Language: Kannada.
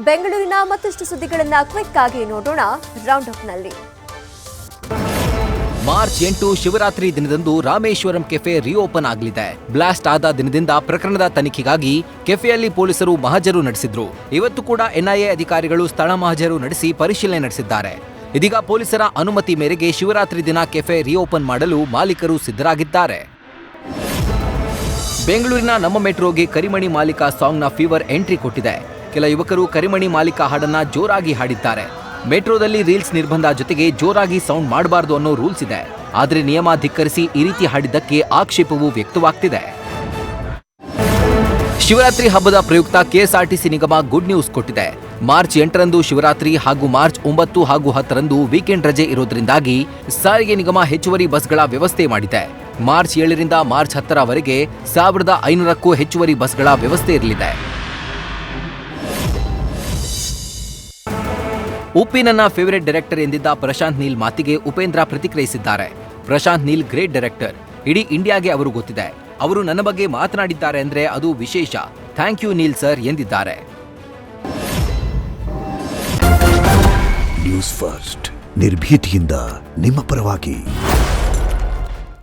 ಬೆಂಗಳೂರಿನ ಮತ್ತಷ್ಟು ಸುದ್ದಿಗಳನ್ನು ಕ್ವಿಕ್ ಆಗಿ ನೋಡೋಣ ರೌಂಡ್ ಅಪ್ನಲ್ಲಿ. ಮಾರ್ಚ್ 8 ಶಿವರಾತ್ರಿ ದಿನದಂದು ರಾಮೇಶ್ವರಂ ಕೆಫೆ ರಿಓಪನ್ ಆಗಲಿದೆ. ಬ್ಲಾಸ್ಟ್ ಆದ ದಿನದಿಂದ ಪ್ರಕರಣದ ತನಿಖೆಗಾಗಿ ಕೆಫೆಯಲ್ಲಿ ಪೊಲೀಸರು ಮಹಜರು ನಡೆಸಿದ್ರು. ಇವತ್ತು ಕೂಡ ಎನ್ಐಎ ಅಧಿಕಾರಿಗಳು ಸ್ಥಳ ಮಹಜರು ನಡೆಸಿ ಪರಿಶೀಲನೆ ನಡೆಸಿದ್ದಾರೆ. ಇದೀಗ ಪೊಲೀಸರ ಅನುಮತಿ ಮೇರೆಗೆ ಶಿವರಾತ್ರಿ ದಿನ ಕೆಫೆ ರಿಓಪನ್ ಮಾಡಲು ಮಾಲೀಕರು ಸಿದ್ಧರಾಗಿದ್ದಾರೆ. ಬೆಂಗಳೂರಿನ ನಮ್ಮ ಮೆಟ್ರೋಗೆ ಕರಿಮಣಿ ಮಾಲೀಕ ಸಾಂಗ್ನ ಫೀವರ್ ಎಂಟ್ರಿ ಕೊಟ್ಟಿದೆ. ಕೆಲ ಯುವಕರು ಕರಿಮಣಿ ಮಾಲೀಕ ಹಾಡನ್ನ ಜೋರಾಗಿ ಹಾಡಿದ್ದಾರೆ. ಮೆಟ್ರೋದಲ್ಲಿ ರೀಲ್ಸ್ ನಿರ್ಬಂಧ ಜೊತೆಗೆ ಜೋರಾಗಿ ಸೌಂಡ್ ಮಾಡಬಾರದು ಅನ್ನೋ ರೂಲ್ಸ್ ಇದೆ. ಆದರೆ ನಿಯಮ ಧಿಕ್ಕರಿಸಿ ಈ ರೀತಿ ಹಾಡಿದ್ದಕ್ಕೆ ಆಕ್ಷೇಪವೂ ವ್ಯಕ್ತವಾಗ್ತಿದೆ. ಶಿವರಾತ್ರಿ ಹಬ್ಬದ ಪ್ರಯುಕ್ತ ಕೆಎಸ್ಆರ್ಟಿಸಿ ನಿಗಮ ಗುಡ್ ನ್ಯೂಸ್ ಕೊಟ್ಟಿದೆ. ಮಾರ್ಚ್ 8ರಂದು ಶಿವರಾತ್ರಿ ಹಾಗೂ ಮಾರ್ಚ್ 9 ಹಾಗೂ 10ರಂದು ವೀಕೆಂಡ್ ರಜೆ ಇರೋದ್ರಿಂದಾಗಿ ಸಾರಿಗೆ ನಿಗಮ ಹೆಚ್ಚುವರಿ ಬಸ್ಗಳ ವ್ಯವಸ್ಥೆ ಮಾಡಿದೆ. ಮಾರ್ಚ್ 7ರಿಂದ ಮಾರ್ಚ್ 10ರವರೆಗೆ 1500ಕ್ಕೂ ಹೆಚ್ಚುವರಿ ಬಸ್ಗಳ ವ್ಯವಸ್ಥೆ ಇರಲಿದೆ. ಉಪ್ಪಿ ನನ್ನ ಫೇವರೇಟ್ ಡೈರೆಕ್ಟರ್ ಎಂದಿದ್ದ ಪ್ರಶಾಂತ್ ನೀಲ್ ಮಾತಿಗೆ ಉಪೇಂದ್ರ ಪ್ರತಿಕ್ರಿಯಿಸಿದ್ದಾರೆ. Prashanth Neel great director. ಇಡೀ ಇಂಡಿಯಾಗೆ ಅವರು ಗೊತ್ತಿದೆ. ಅವರು ನನ್ನ ಬಗ್ಗೆ ಮಾತನಾಡಿದ್ದಾರೆ ಅಂದ್ರೆ ಅದು ವಿಶೇಷ. ಥ್ಯಾಂಕ್ ಯು ನೀಲ್ ಸರ್ ಎಂದಿದ್ದಾರೆ. ನ್ಯೂಸ್ ಫಸ್ಟ್ ನಿರ್ಭೀತಿಯಿಂದ ನಿಮ್ಮ ಪರವಾಗಿ.